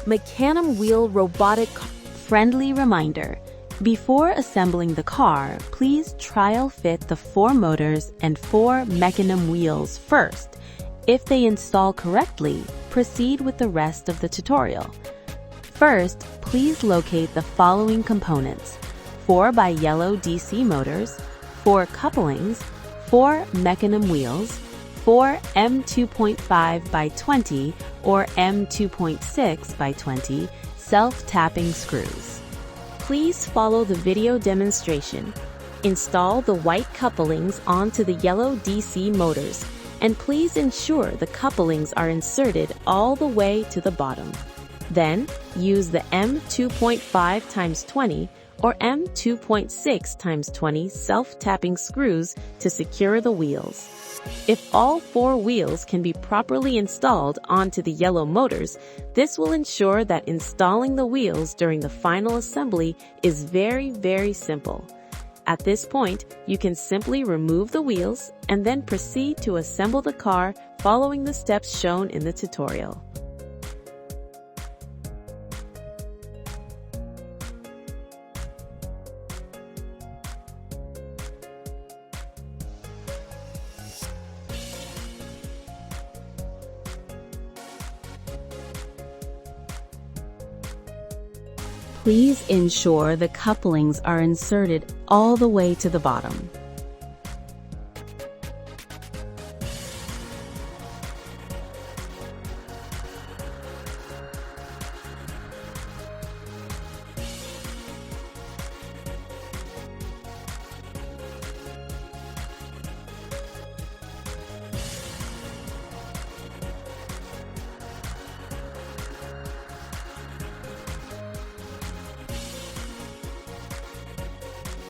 Mecanum wheel robotic friendly reminder. Before assembling the car, please trial fit the 4 motors and 4 Mecanum wheels first. If they install correctly, proceed with the rest of the tutorial. First, please locate the following components: 4 by yellow DC motors, 4 couplings, 4 Mecanum wheels, 4 M2.5 by 20 or M2.6 by 20 self-tapping screws. Please follow the video demonstration. Install the white couplings onto the yellow DC motors, and please ensure the couplings are inserted all the way to the bottom. Then, use the M2.5 times 20 or M2.6 times 20 self-tapping screws to secure the wheels. If all 4 wheels can be properly installed onto the yellow motors, this will ensure that installing the wheels during the final assembly is very simple. At this point, you can simply remove the wheels and then proceed to assemble the car following the steps shown in the tutorial. Please ensure the couplings are inserted all the way to the bottom.